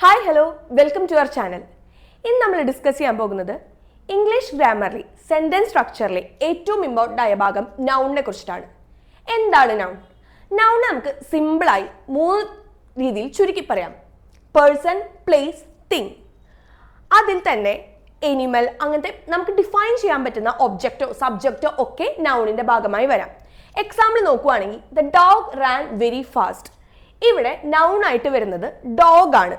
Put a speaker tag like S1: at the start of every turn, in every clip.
S1: Hi hello welcome to our channel. ഇന്ന് നമ്മൾ discuss ചെയ്യാൻ പോകുന്നത് ഇംഗ്ലീഷ് ഗ്രാമറിൽ സെന്റൻസ് സ്ട്രക്ചറിലെ ഏറ്റവും ഇമ്പോർട്ടൻ്റ് ആയ ഭാഗം നൗണിനെ കുറിച്ചിട്ടാണ്. എന്താണ് നൗൺ? നൗൺ നമുക്ക് സിമ്പിളായി 3 രീതിയിൽ ചുരുക്കി പറയാം: പേഴ്സൺ, പ്ലേസ്, തിങ്. അതിൽ തന്നെ എനിമൽ, അങ്ങനത്തെ നമുക്ക് ഡിഫൈൻ ചെയ്യാൻ പറ്റുന്ന ഒബ്ജക്റ്റോ സബ്ജക്റ്റോ ഒക്കെ നൗണിന്റെ ഭാഗമായി വരാം. എക്സാമ്പിൾ നോക്കുവാണെങ്കിൽ the dog ran very fast. ഇവിടെ നൗൺ ആയിട്ട് വരുന്നത് ഡോഗ് ആണ്.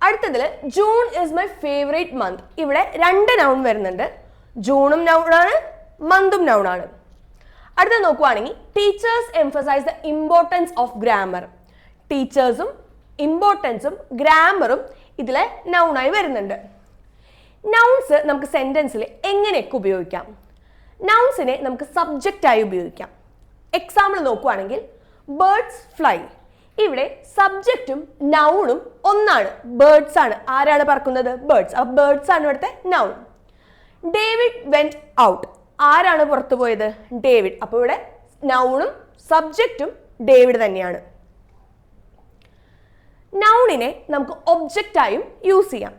S1: അടുത്തതിൽ June is my favourite month. ഇവിടെ 2 നൗൺ വരുന്നുണ്ട്. ജൂണും നൗണാണ്, മന്തും നൗണാണ്. അടുത്ത നോക്കുവാണെങ്കിൽ teachers emphasise the importance of grammar. ടീച്ചേഴ്സും ഇമ്പോർട്ടൻസും ഗ്രാമറും ഇതിലെ നൗണായി വരുന്നുണ്ട്. നൗൺസ് നമുക്ക് സെന്റൻസിൽ എങ്ങനെയൊക്കെ ഉപയോഗിക്കാം? നൗൺസിനെ നമുക്ക് സബ്ജക്റ്റായി ഉപയോഗിക്കാം. എക്സാമ്പിൾ നോക്കുവാണെങ്കിൽ ബേർഡ്സ് ഫ്ലൈ. ഇവിടെ സബ്ജക്റ്റും നൗണും ഒന്നാണ്. ബേർഡ്സ് ആണ്. ആരാണ് പറക്കുന്നത്? ബേർഡ്സ്. അപ്പൊ ബേർഡ്സ് ആണ് ഇവിടുത്തെ നൗൺ. David went out. ആരാണ് പുറത്തു പോയത്? ഡേവിഡ്. അപ്പൊ ഇവിടെ നൗണും സബ്ജക്റ്റും ഡേവിഡ് തന്നെയാണ്. നൗണിനെ നമുക്ക് ഒബ്ജക്റ്റായും യൂസ് ചെയ്യാം.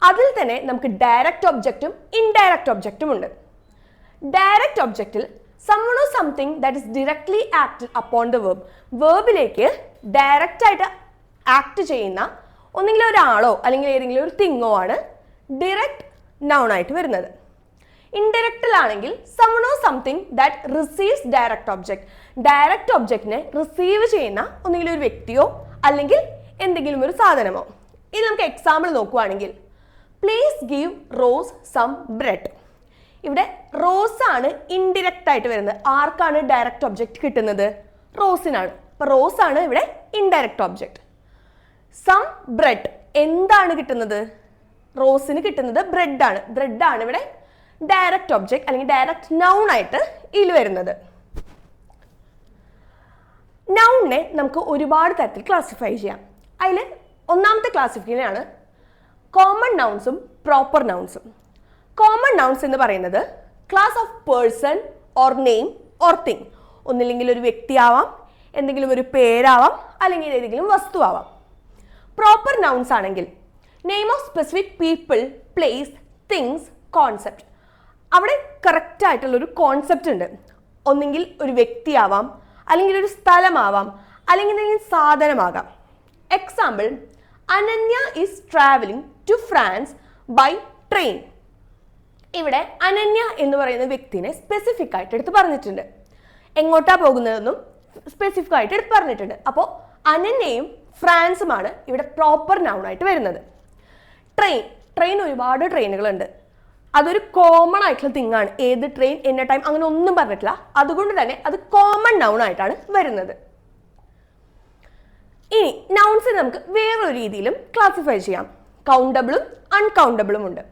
S1: അതിൽ തന്നെ നമുക്ക് ഡയറക്റ്റ് ഒബ്ജക്റ്റും ഇൻഡയറക്റ്റ് ഒബ്ജക്റ്റും ഉണ്ട്. ഡയറക്റ്റ് ഒബ്ജക്റ്റിൽ someone or something that is directly acted upon the verb. വേർബിലേക്ക് ഡയറക്റ്റ് ആയിട്ട് ആക്ട് ചെയ്യുന്ന ഒന്നെങ്കിലും ഒരാളോ അല്ലെങ്കിൽ ഏതെങ്കിലും ഒരു തിങ്ങോ ആണ് ഡിറക്റ്റ് നൗൺ ആയിട്ട് വരുന്നത്. ഇൻഡയറക്റ്റിലാണെങ്കിൽ someone or something that receives direct object. Direct ഒബ്ജക്റ്റിനെ റിസീവ് ചെയ്യുന്ന ഒന്നെങ്കിലും ഒരു വ്യക്തിയോ അല്ലെങ്കിൽ എന്തെങ്കിലും ഒരു സാധനമോ. ഇത് നമുക്ക് എക്സാമ്പിൾ നോക്കുവാണെങ്കിൽ please give Rose some bread. ഇവിടെ റോസ് ആണ് ഇൻഡിറക്റ്റ് ആയിട്ട് വരുന്നത്. ആർക്കാണ് ഡയറക്റ്റ് ഒബ്ജക്റ്റ് കിട്ടുന്നത്? റോസിനാണ്. അപ്പൊ റോസ് ആണ് ഇവിടെ ഇൻഡയറക്റ്റ് ഒബ്ജക്റ്റ്. സം ബ്രെഡ്, എന്താണ് കിട്ടുന്നത്? റോസിന് കിട്ടുന്നത് ബ്രെഡ് ആണ്. ബ്രെഡ് ആണ് ഇവിടെ ഡയറക്റ്റ് ഒബ്ജക്റ്റ് അല്ലെങ്കിൽ ഡയറക്റ്റ് നൗൺ ആയിട്ട് ഇതിൽ വരുന്നത്. നൗണിനെ നമുക്ക് ഒരുപാട് തരത്തിൽ ക്ലാസിഫൈ ചെയ്യാം. അതിൽ ഒന്നാമത്തെ ക്ലാസിഫിക്കേഷൻ ആണ് കോമൺ നൗൺസും പ്രോപ്പർ നൗൺസും. കോമൺ നൗൺസ് എന്ന് പറയുന്നത് class of person or name or thing. ഒന്നില്ലെങ്കിൽ ഒരു വ്യക്തിയാവാം, എന്തെങ്കിലും ഒരു പേരാവാം, അല്ലെങ്കിൽ ഏതെങ്കിലും വസ്തു ആവാം. പ്രോപ്പർ നൗൺസ് ആണെങ്കിൽ name of specific people, place, things, concept. അവിടെ കറക്റ്റ് ആയിട്ടുള്ള ഒരു കോൺസെപ്റ്റ് ഉണ്ട്. ഒന്നെങ്കിൽ ഒരു വ്യക്തിയാവാം, അല്ലെങ്കിൽ ഒരു സ്ഥലമാവാം, അല്ലെങ്കിൽ എന്തെങ്കിലും സാധനമാകാം. Example, Ananya is travelling to France by train. ഇവിടെ അനന്യ എന്ന് പറയുന്ന വ്യക്തിനെ സ്പെസിഫിക് ആയിട്ട് എടുത്ത് പറഞ്ഞിട്ടുണ്ട്. എങ്ങോട്ടാ പോകുന്നതെന്നും സ്പെസിഫിക് ആയിട്ട് എടുത്ത് പറഞ്ഞിട്ടുണ്ട്. അപ്പോൾ അനന്യയും ഫ്രാൻസുമാണ് ഇവിടെ പ്രോപ്പർ നൗൺ ആയിട്ട് വരുന്നത്. ട്രെയിൻ ഒരുപാട് ട്രെയിനുകളുണ്ട്. അതൊരു കോമൺ ആയിട്ടുള്ള തിങ് ആണ്. ഏത് ട്രെയിൻ, എന്ന ടൈം, അങ്ങനെ ഒന്നും പറഞ്ഞിട്ടില്ല. അതുകൊണ്ട് തന്നെ അത് കോമൺ നൗൺ ആയിട്ടാണ് വരുന്നത്. ഇനി നൗൺസിനെ നമുക്ക് വേറൊരു രീതിയിലും ക്ലാസിഫൈ ചെയ്യാം. കൗണ്ടബിളും അൺകൗണ്ടബിളും ഉണ്ട്.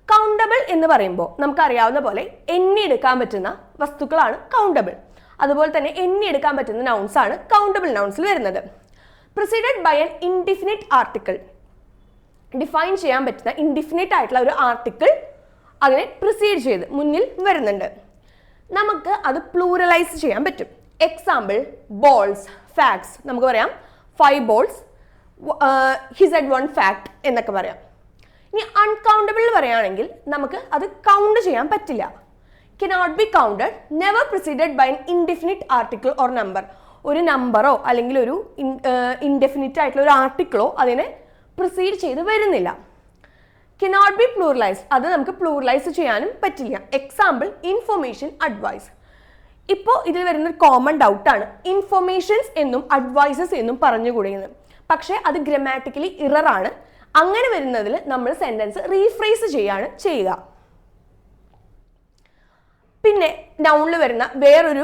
S1: കൗണ്ടബിൾ എന്ന് പറയുമ്പോൾ നമുക്കറിയാവുന്ന പോലെ എണ്ണിയെടുക്കാൻ പറ്റുന്ന വസ്തുക്കളാണ് കൗണ്ടബിൾ. അതുപോലെ തന്നെ എണ്ണിയെടുക്കാൻ പറ്റുന്ന നൗൺസ് ആണ് കൗണ്ടബിൾ നൗൺസിൽ വരുന്നത്. Preceded by an indefinite article. Define ചെയ്യാൻ പറ്റുന്ന ഇൻഡിഫിനിറ്റ് ആയിട്ടുള്ള ഒരു ആർട്ടിക്കിൾ അതിനെ പ്രിസീഡ് ചെയ്ത് മുന്നിൽ വരുന്നുണ്ട്. നമുക്ക് അത് പ്ലൂറലൈസ് ചെയ്യാൻ പറ്റും. Example balls, facts. നമുക്ക് പറയാം 5 balls, he said 1 fact എന്നൊക്കെ പറയാം. ഇനി അൺകൗണ്ടബിൾ പറയുകയാണെങ്കിൽ നമുക്ക് അത് കൗണ്ട് ചെയ്യാൻ പറ്റില്ല. Cannot be counted, never preceded by an indefinite article or number. ഒരു നമ്പറോ അല്ലെങ്കിൽ ഒരു ഇൻഡെഫിനിറ്റ് ആയിട്ടുള്ള ഒരു ആർട്ടിക്കിളോ അതിനെ പ്രിസീഡ് ചെയ്ത് വരുന്നില്ല. കനോട്ട് ബി പ്ലൂറലൈസ്ഡ്, അത് നമുക്ക് പ്ലൂറലൈസ് ചെയ്യാനും പറ്റില്ല. Example information, advice. ഇപ്പോൾ ഇതിൽ വരുന്നൊരു കോമൺ ഡൗട്ടാണ് ഇൻഫർമേഷൻസ് എന്നും അഡ്വൈസസ് എന്നും പറഞ്ഞുകൂടിയത്. പക്ഷേ അത് ഗ്രാമാറ്റിക്കലി ഇറർ ആണ്. അങ്ങനെ വരുന്നതിൽ നമ്മൾ സെന്റൻസ് റീഫ്രേസ് ചെയ്യാണ് ചെയ്യുക. പിന്നെ നൗണിൽ വരുന്ന വേറൊരു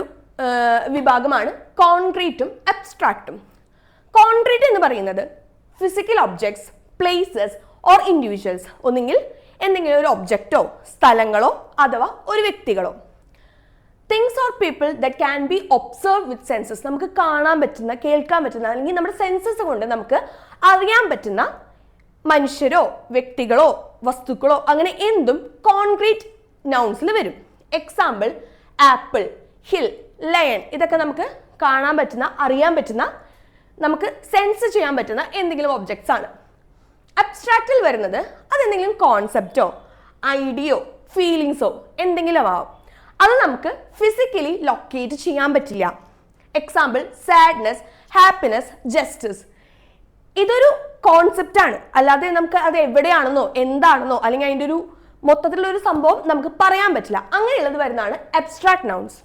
S1: വിഭാഗമാണ് കോൺക്രീറ്റും അബ്സ്ട്രാക്റ്റും. കോൺക്രീറ്റ് എന്ന് പറയുന്നത് physical objects, places or individuals. ഒന്നെങ്കിൽ എന്തെങ്കിലും ഒരു ഒബ്ജക്റ്റോ സ്ഥലങ്ങളോ അഥവാ ഒരു വ്യക്തികളോ. Things or people that can be observe with senses. നമുക്ക് കാണാൻ പറ്റുന്ന, കേൾക്കാൻ പറ്റുന്ന, അല്ലെങ്കിൽ നമ്മുടെ സെൻസസ് കൊണ്ട് നമുക്ക് അറിയാൻ പറ്റുന്ന മനുഷ്യരോ വ്യക്തികളോ വസ്തുക്കളോ അങ്ങനെ എന്തും കോൺക്രീറ്റ് നൗൺസിൽ വരും. Example apple, hill, lion. ഇതൊക്കെ നമുക്ക് കാണാൻ പറ്റുന്ന, അറിയാൻ പറ്റുന്ന, നമുക്ക് സെൻസ് ചെയ്യാൻ പറ്റുന്ന എന്തെങ്കിലും ഒബ്ജക്ട്സ് ആണ്. അബ്സ്ട്രാക്റ്റിൽ വരുന്നത് അതെന്തെങ്കിലും കോൺസെപ്റ്റോ ഐഡിയോ ഫീലിങ്സോ എന്തെങ്കിലും ആവാം. അത് നമുക്ക് ഫിസിക്കലി ലൊക്കേറ്റ് ചെയ്യാൻ പറ്റില്ല. Example sadness, happiness, justice. ഇതൊരു കോൺസെപ്റ്റ് ആണ്, അല്ലാതെ നമുക്ക് അത് എവിടെയാണെന്നോ എന്താണെന്നോ അല്ലെങ്കിൽ അതിൻ്റെ ഒരു മൊത്തത്തിലുള്ള ഒരു സംഭവം നമുക്ക് പറയാൻ പറ്റില്ല. അങ്ങനെയുള്ളത് വരുന്നതാണ് അബ്സ്ട്രാക്ട് നൗൺസ്.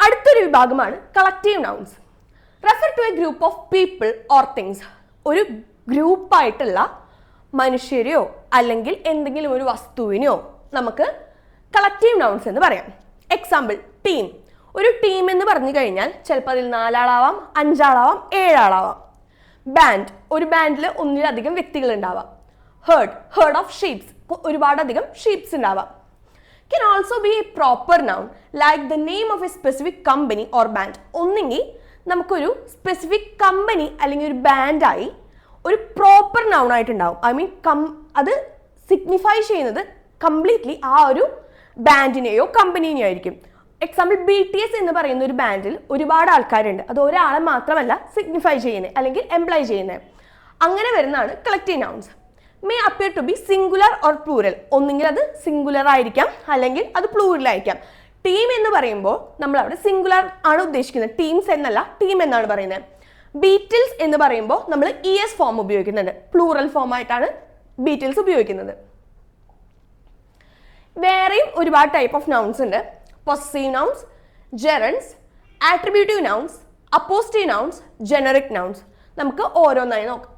S1: അടുത്തൊരു വിഭാഗമാണ് collective nouns. Refer to a group of people or things. ഒരു ഗ്രൂപ്പായിട്ടുള്ള മനുഷ്യരെയോ അല്ലെങ്കിൽ എന്തെങ്കിലും ഒരു വസ്തുവിനെയോ നമുക്ക് കളക്റ്റീവ് നൗൺസ് എന്ന് പറയാം. Example team. ഒരു ടീം എന്ന് പറഞ്ഞു കഴിഞ്ഞാൽ ചിലപ്പോൾ അതിൽ 4 ആളാവാം, 5 ആളാവാം, 7 ആളാവാം. ബാൻഡ്. ഒരു ബാൻഡിൽ ഒന്നിലധികം വ്യക്തികൾ ഉണ്ടാവാം. Heard of sheeps. ഒരുപാടധികം ഷീപ്സ് ഉണ്ടാവാം. Can also be a proper noun like the name of a specific company or band. ഒന്നെങ്കിൽ നമുക്കൊരു സ്പെസിഫിക് കമ്പനി അല്ലെങ്കിൽ ഒരു ബാൻഡായി ഒരു പ്രോപ്പർ നൗൺ ആയിട്ടുണ്ടാവും. ഐ മീൻ അത് സിഗ്നിഫൈ ചെയ്യുന്നത് കംപ്ലീറ്റ്ലി ആ ഒരു ബാൻഡിനെയോ കമ്പനീനെയോ ആയിരിക്കും. എക്സാമ്പിൾ BTS എന്ന് പറയുന്ന ഒരു ബാൻഡിൽ ഒരുപാട് ആൾക്കാരുണ്ട്. അത് ഒരാളെ മാത്രമല്ല സിഗ്നിഫൈ ചെയ്യുന്നത് അല്ലെങ്കിൽ എംപ്ലോയ് ചെയ്യുന്നത്. അങ്ങനെ വരുന്നതാണ് collective nouns. May appear to be singular or plural. ഒന്നുകിൽ അത് സിംഗുലർ ആയിരിക്കാം അല്ലെങ്കിൽ അത് പ്ലൂറൽ ആയിരിക്കാം. ടീം എന്ന് പറയുമ്പോൾ നമ്മൾ അവിടെ സിംഗുലർ ആണ് ഉദ്ദേശിക്കുന്നത്, ടീംസ് എന്നല്ല ടീം എന്നാണ് പറയുന്നത്. ബീറ്റിൽസ് എന്ന് പറയുമ്പോൾ നമ്മൾ ES ഫോം ഉപയോഗിക്കുന്നുണ്ട്, പ്ലൂറൽ ഫോം ആയിട്ടാണ് ബീറ്റിൽസ് ഉപയോഗിക്കുന്നത്. വേറെയും ഒരുപാട് ടൈപ്പ് ഓഫ് നൗൺസ് ഉണ്ട്. Possessive nouns, gerunds, attributive nouns, appositive nouns, generic nouns. നമുക്ക് ഓരോന്നായി നോക്കാം.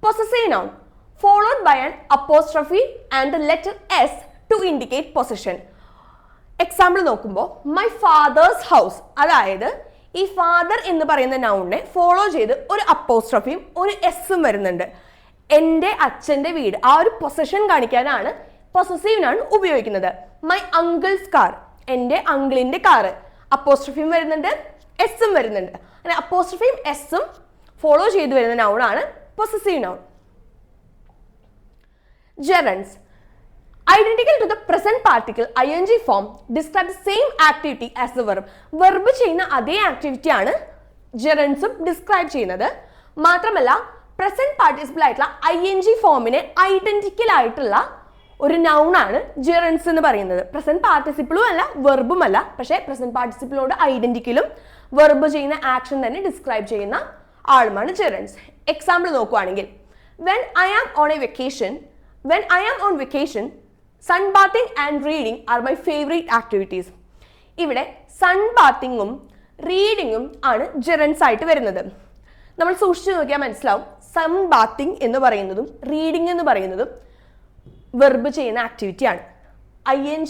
S1: Possessive noun followed by an apostrophe and the letter S to indicate possession. Example നോക്കുമ്പോൾ മൈ ഫാദേഴ്സ് ഹൗസ്, അതായത് ഈ ഫാദർ എന്ന് പറയുന്ന നൗണിനെ ഫോളോ ചെയ്ത് ഒരു അപ്പോസ്ട്രഫിയും ഒരു എസ്സും വരുന്നുണ്ട്. എൻ്റെ അച്ഛൻ്റെ വീട്, ആ ഒരു പൊസഷൻ കാണിക്കാനാണ് പൊസസീവ് നൗൺ ഉപയോഗിക്കുന്നത്. മൈ അങ്കിൾസ് കാർ, എൻ്റെ അങ്കിളിൻ്റെ കാറ്, അപ്പോസ്ട്രഫിയും വരുന്നുണ്ട് എസ്സും വരുന്നുണ്ട്. അങ്ങനെ അപ്പോസ്ട്രഫിയും എസ്സും ഫോളോ ചെയ്ത് വരുന്ന നൗണാണ് possessive noun. Gerunds. Identical to the present particle ing form describe the same activity as the verb. Verb ചെയ്യുന്ന അതേ ആക്ടിവിറ്റി ആണ് gerundsഉം ഡിസ്ക്രൈബ് ചെയ്യുന്നത്. മാത്രമല്ല പ്രസന്റ് പാർട്ടിസിപ്പിൾ ആയിട്ടുള്ള ing ഫോമിനെ ഐഡന്റിക്കൽ ആയിട്ടുള്ള ഒരു നൗൺ ആണ് gerunds എന്ന് പറയുന്നത്. പ്രസന്റ് പാർട്ടിസിപ്പിളും അല്ല വെർബും അല്ല, പക്ഷേ പ്രസന്റ് പാർട്ടിസിപ്പിളോട് ഐഡന്റിക്കലും വെർബ് ചെയ്യുന്ന ആക്ഷൻ തന്നെ ഡിസ്ക്രൈബ് ചെയ്യുന്ന ആളുമാണ് gerunds. എക്സാമ്പിൾ നോക്കുവാണെങ്കിൽ when I am on vacation sunbathing and reading are my favorite activities. ഇവിടെ സൺബാത്തിങ്ങും റീഡിങ്ങും ആണ് gerunds ആയിട്ട് വരുന്നത്. നമ്മൾ സൂക്ഷിച്ചു നോക്കിയാൽ മനസ്സിലാവും സൺബാത്തിങ് എന്ന് പറയുന്നതും റീഡിങ് എന്ന് പറയുന്നതും വെർബ് ചെയ്യുന്ന ആക്ടിവിറ്റി ആണ്. ing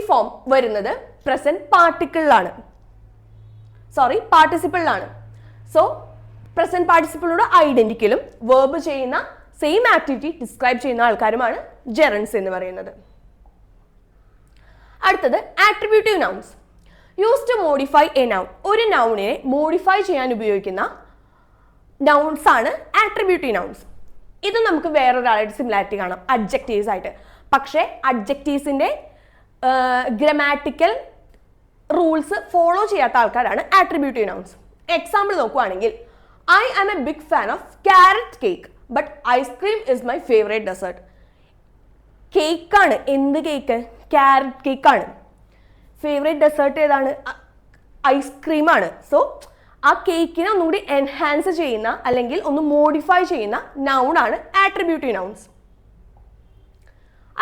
S1: ഫോം വരുന്നത് പ്രസന്റ് പാർട്ടിസിപ്പിളിലാണ്. സോ പ്രസന്റ് പാർട്ടിസിപ്പിളോട് ഐഡന്റിക്കലും വെർബ് ചെയ്യുന്ന സെയിം ആക്ടിവിറ്റി ഡിസ്ക്രൈബ് ചെയ്യുന്ന ആൾക്കാരുമാണ് gerunds എന്ന് പറയുന്നത്. അടുത്തത് attributive nouns. Use to modify a noun. ഒരു നൗണിനെ മോഡിഫൈ ചെയ്യാൻ ഉപയോഗിക്കുന്ന നൗൺസ് ആണ് ആട്രിബ്യൂട്ടീവ് നൗൺസ്. ഇത് നമുക്ക് വേറൊരാളായിട്ട് സിമിലാരിറ്റി കാണാം അഡ്ജക്റ്റീവ്സ് ആയിട്ട്. പക്ഷേ അഡ്ജക്റ്റീവ്സിന്റെ ഗ്രാമാറ്റിക്കൽ റൂൾസ് ഫോളോ ചെയ്യാത്ത ആൾക്കാരാണ് ആട്രിബ്യൂട്ടീവ് നൗൺസ്. എക്സാമ്പിൾ നോക്കുവാണെങ്കിൽ I am a big fan of carrot cake but ice cream is my favourite dessert. കേക്കാണ്, എന്ത് കേക്ക്? ക്യാരറ്റ് കേക്കാണ്. ഫേവറേറ്റ് ഡെസേർട്ട് ഏതാണ്? ഐസ്ക്രീമാണ്. സോ ആ കേക്കിനെ ഒന്നുകൂടി എൻഹാൻസ് ചെയ്യുന്ന അല്ലെങ്കിൽ ഒന്ന് മോഡിഫൈ ചെയ്യുന്ന നൗൺ ആണ് ആട്രിബ്യൂട്ടീവ് നൗൺസ്.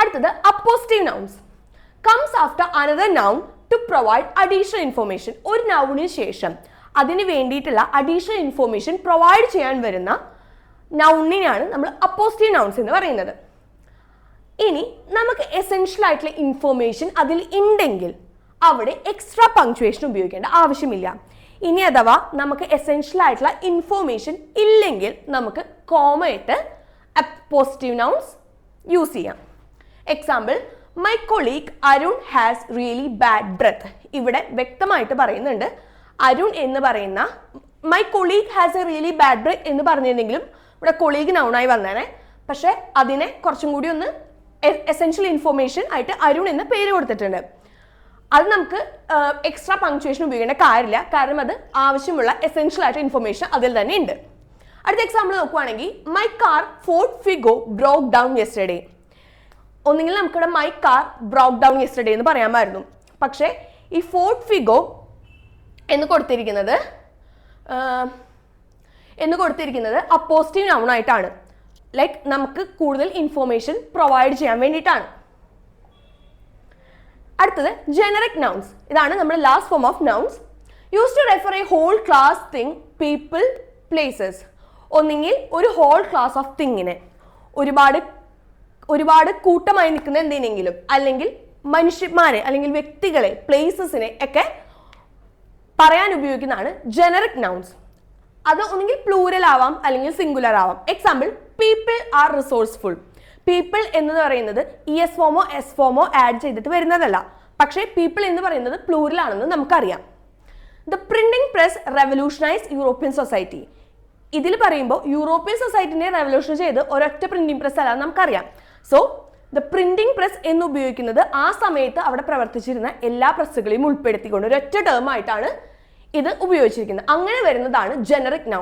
S1: അടുത്തത് appositive nouns. Comes after another noun to provide additional information. ഒരു നൗണിന് ശേഷം അതിന് വേണ്ടിയിട്ടുള്ള അഡീഷണൽ ഇൻഫോർമേഷൻ പ്രൊവൈഡ് ചെയ്യാൻ വരുന്ന നൗണിനെയാണ് നമ്മൾ അപ്പോസിറ്റീവ് നൗൺസ് എന്ന് പറയുന്നത്. ഇനി നമുക്ക് എസെൻഷ്യൽ ആയിട്ടുള്ള ഇൻഫോർമേഷൻ അതിൽ ഉണ്ടെങ്കിൽ അവിടെ എക്സ്ട്രാ പങ്ക്ച്വേഷൻ ഉപയോഗിക്കേണ്ട ആവശ്യമില്ല. ഇനി അഥവാ നമുക്ക് എസെൻഷ്യൽ ആയിട്ടുള്ള ഇൻഫോർമേഷൻ ഇല്ലെങ്കിൽ നമുക്ക് കോമയിട്ട് അപ്പോസിറ്റീവ് നൗൺസ് യൂസ് ചെയ്യാം. Example my colleague Arun has really bad breath. ഇവിടെ വ്യക്തമായിട്ട് പറയുന്നുണ്ട് അരുൺ എന്ന് പറയുന്ന my colleague has a really bad breath എന്ന് പറഞ്ഞിരുന്നെങ്കിലും ഇവിടെ കൊളീഗ് നൗണായി വന്നേനെ. പക്ഷെ അതിനെ കുറച്ചും കൂടി ഒന്ന് എസെൻഷ്യൽ ഇൻഫോർമേഷൻ ആയിട്ട് അരുൺ എന്ന പേര് കൊടുത്തിട്ടുണ്ട്. അത് നമുക്ക് എക്സ്ട്രാ പങ്ക്ച്വേഷൻ ഉപയോഗിക്കേണ്ട കാര്യമില്ല, കാരണം അത് ആവശ്യമുള്ള എസെൻഷ്യൽ ആയിട്ട് ഇൻഫർമേഷൻ അതിൽ തന്നെ ഉണ്ട്. അടുത്ത എക്സാമ്പിൾ നോക്കുവാണെങ്കിൽ my car Ford Figo broke down yesterday. ഒന്നുകിൽ നമുക്കിവിടെ my car broke down yesterday എന്ന് പറയാമായിരുന്നു. പക്ഷേ ഈ ഫോർഡ് ഫിഗോ എന്ന് കൊടുത്തിരിക്കുന്നത് അപ്പോസിറ്റീവ് നൗൺ ആയിട്ടാണ്. ലൈക്ക് നമുക്ക് കൂടുതൽ ഇൻഫോർമേഷൻ പ്രൊവൈഡ് ചെയ്യാൻ വേണ്ടിയിട്ടാണ്. അടുത്തത് ജനറിക് നൗൺസ്. ഇതാണ് നമ്മുടെ last form of nouns. Use to refer a whole class thing, people, places. ഒന്നെങ്കിൽ ഒരു ഹോൾ ക്ലാസ് ഓഫ് തിങ്ങിനെ, ഒരുപാട് കൂട്ടമായി നിൽക്കുന്ന എന്തിനെങ്കിലും, അല്ലെങ്കിൽ മനുഷ്യന്മാരെ അല്ലെങ്കിൽ വ്യക്തികളെ, പ്ലേസസിനെ ഒക്കെ പറയാൻ ഉപയോഗിക്കുന്നതാണ് ജനറിക് നൗൺസ്. അത് ഒന്നെങ്കിൽ പ്ലൂരൽ ആവാം അല്ലെങ്കിൽ സിംഗുലർ ആവാം. Example, people are resourceful. People എന്ന് പറയുന്നത് ES ഫോമോ S ഫോമോ ആഡ് ചെയ്തിട്ട് വരുന്നതല്ല, പക്ഷേ പീപ്പിൾ എന്ന് പറയുന്നത് പ്ലൂരൽ ആണെന്ന് നമുക്കറിയാം. The printing press revolutionise European society. ഇതിൽ പറയുമ്പോൾ യൂറോപ്യൻ സൊസൈറ്റിനെ റെവല്യൂഷൻ ചെയ്ത് ഒരൊറ്റ പ്രിന്റിംഗ് പ്രസ് അല്ല നമുക്കറിയാം. സോ ദ പ്രിന്റിംഗ് പ്രസ് എന്ന് ഉപയോഗിക്കുന്നത് ആ സമയത്ത് അവിടെ പ്രവർത്തിച്ചിരുന്ന എല്ലാ പ്രസ്സുകളെയും ഉൾപ്പെടുത്തിക്കൊണ്ട് ഒരൊറ്റ ടേം ആയിട്ടാണ് ഇത് ഉപയോഗിച്ചിരിക്കുന്നത്. അങ്ങനെ വരുന്നതാണ് ജനറിക് നൗൺ.